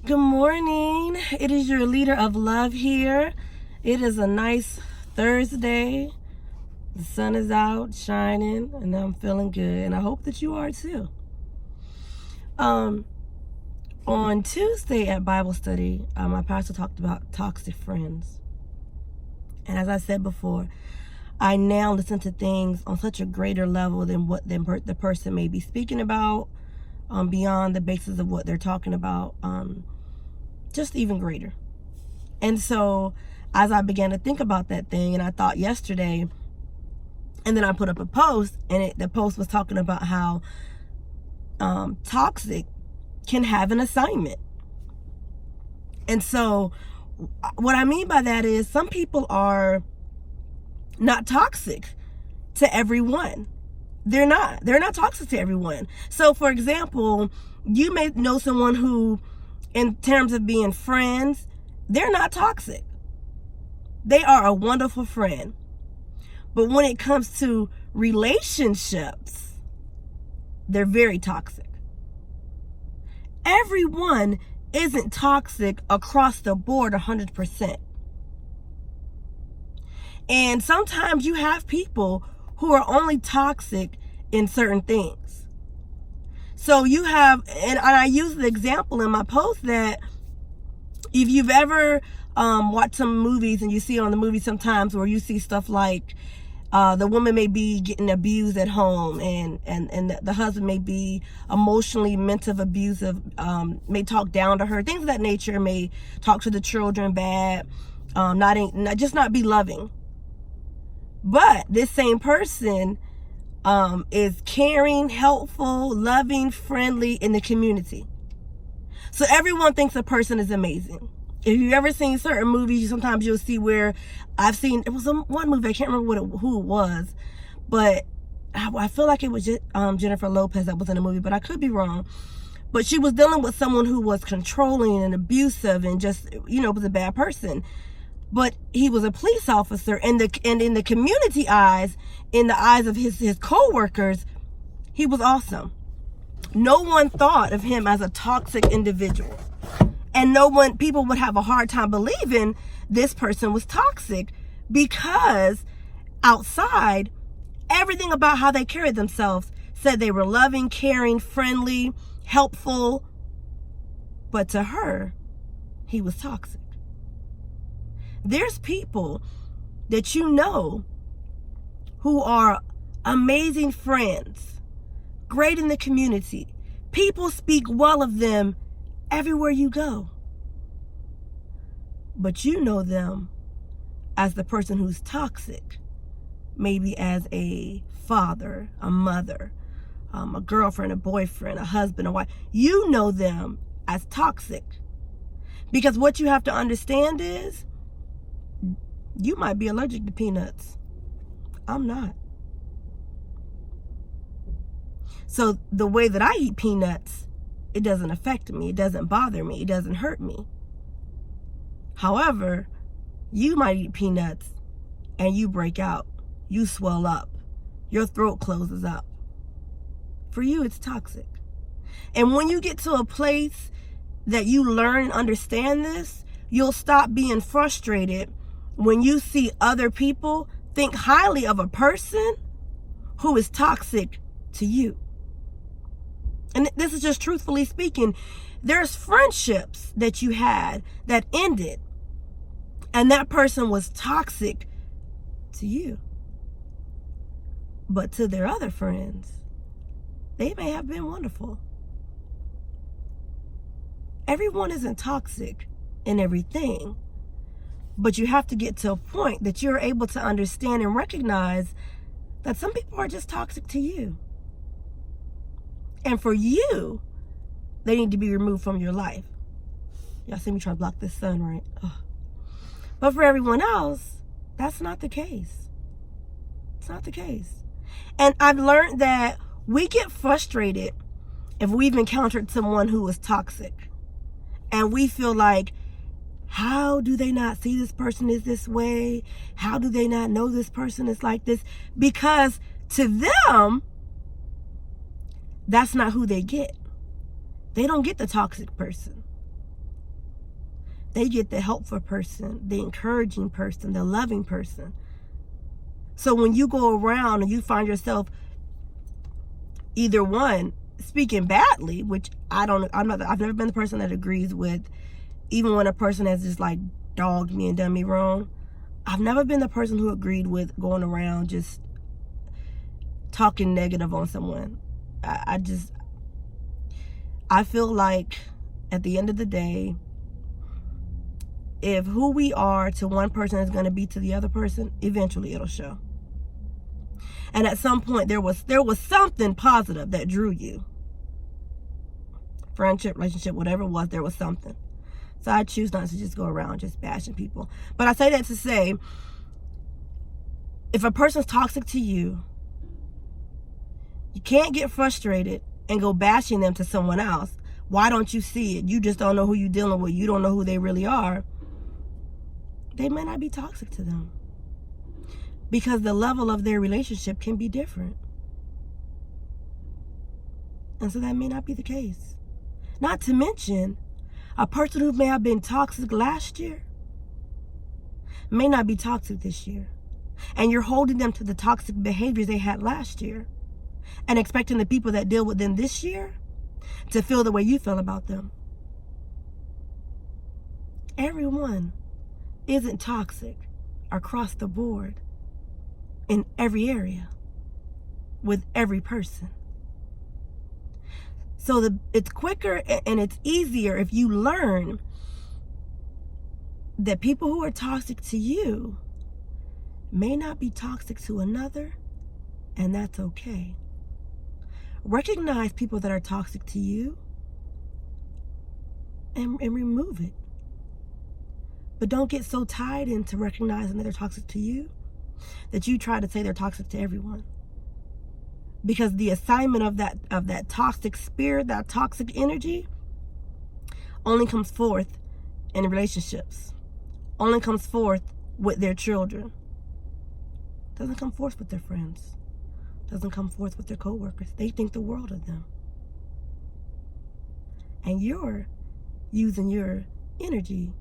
Good morning. It is your leader of love here. It is a nice Thursday. The sun is out shining and I'm feeling good, and I hope that you are too. On Tuesday at Bible study, my pastor talked about toxic friends. And as I said before, I now listen to things on such a greater level than what the person may be speaking about, beyond the basis of what they're talking about, just even greater. And so as I began to think about that thing, and I thought yesterday, and then I put up a post, and the post was talking about how toxic can have an assignment. And so what I mean by that is some people are not toxic to everyone. They're not toxic to everyone. So for example, you may know someone who, in terms of being friends, they're not toxic. They are a wonderful friend. But when it comes to relationships, they're very toxic. Everyone isn't toxic across the board 100%. And sometimes you have people who are only toxic in certain things. So you have, and I use the example in my post that if you've ever watched some movies, and you see on the movie sometimes where you see stuff like the woman may be getting abused at home, and the husband may be emotionally, mentally abusive, may talk down to her, things of that nature, may talk to the children bad, not be loving. But this same person is caring, helpful, loving, friendly in the community. So everyone thinks a person is amazing. If you've ever seen certain movies, sometimes you'll see where it was one movie, I can't remember who it was, but I feel like it was just, Jennifer Lopez that was in the movie, but I could be wrong. But she was dealing with someone who was controlling and abusive and just, was a bad person. But he was a police officer, and in the community eyes, in the eyes of his co-workers, he was awesome. No one thought of him as a toxic individual. And people would have a hard time believing this person was toxic, because outside, everything about how they carried themselves said they were loving, caring, friendly, helpful. But to her, he was toxic. There's people that who are amazing friends, great in the community. People speak well of them everywhere you go. But you know them as the person who's toxic, maybe as a father, a mother, a girlfriend, a boyfriend, a husband, a wife. You know them as toxic. Because what you have to understand is, you might be allergic to peanuts. I'm not. So the way that I eat peanuts, it doesn't affect me. It doesn't bother me. It doesn't hurt me. However, you might eat peanuts and you break out. You swell up. Your throat closes up. For you, it's toxic. And when you get to a place that you learn and understand this, you'll stop being frustrated when you see other people think highly of a person who is toxic to you. And this is just truthfully speaking. There's friendships that you had that ended, and that person was toxic to you. But to their other friends, they may have been wonderful. Everyone isn't toxic in everything. But you have to get to a point that you're able to understand and recognize that some people are just toxic to you. And for you, they need to be removed from your life. Y'all see me trying to block this sun, right? Ugh. But for everyone else, that's not the case. It's not the case. And I've learned that we get frustrated if we've encountered someone who is toxic. And we feel like, how do they not see this person is this way? How do they not know this person is like this? Because to them, that's not who they get. They don't get the toxic person. They get the helpful person, the encouraging person, the loving person. So when you go around and you find yourself either one speaking badly, which I've never been the person that agrees with, even when a person has just like dogged me and done me wrong. I've never been the person who agreed with going around just talking negative on someone. I feel like at the end of the day, if who we are to one person is going to be to the other person, eventually it'll show. And at some point there was something positive that drew you. Friendship, relationship, whatever it was, there was something. So I choose not to just go around just bashing people. But I say that to say, if a person's toxic to you, you can't get frustrated and go bashing them to someone else. Why don't you see it? You just don't know who you're dealing with. You don't know who they really are. They may not be toxic to them, because the level of their relationship can be different. And so that may not be the case. Not to mention, a person who may have been toxic last year may not be toxic this year. And you're holding them to the toxic behaviors they had last year and expecting the people that deal with them this year to feel the way you feel about them. Everyone isn't toxic across the board in every area with every person. So it's quicker and it's easier if you learn that people who are toxic to you may not be toxic to another, and that's okay. Recognize people that are toxic to you and remove it. But don't get so tied into recognizing that they're toxic to you that you try to say they're toxic to everyone. Because the assignment of that toxic spirit, that toxic energy, only comes forth in relationships. Only comes forth with their children. Doesn't come forth with their friends. Doesn't come forth with their coworkers. They think the world of them. And you're using your energy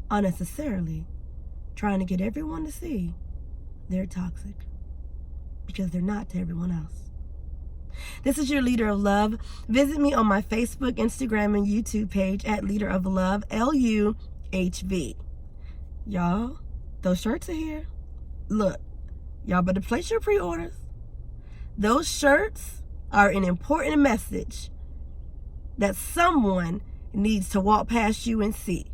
unnecessarily, trying to get everyone to see they're toxic, because they're not to everyone else. This is your Leader of Love. Visit me on my Facebook, Instagram, and YouTube page at Leader of Love, LUHV. Y'all, those shirts are here. Look, y'all better place your pre-orders. Those shirts are an important message that someone needs to walk past you and see.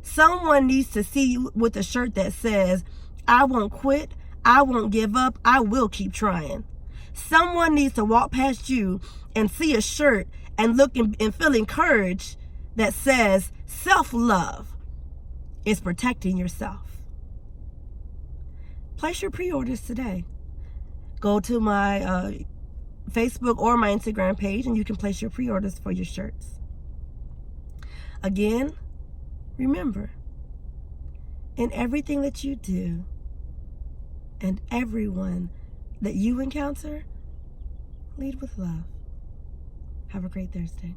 Someone needs to see you with a shirt that says, I won't quit, I won't give up, I will keep trying. Someone needs to walk past you and see a shirt and look and feel encouraged that says self-love is protecting yourself. Place your pre-orders today. Go to my Facebook or my Instagram page and you can place your pre-orders for your shirts. Again, remember, in everything that you do and everyone that you encounter, lead with love. Have a great Thursday.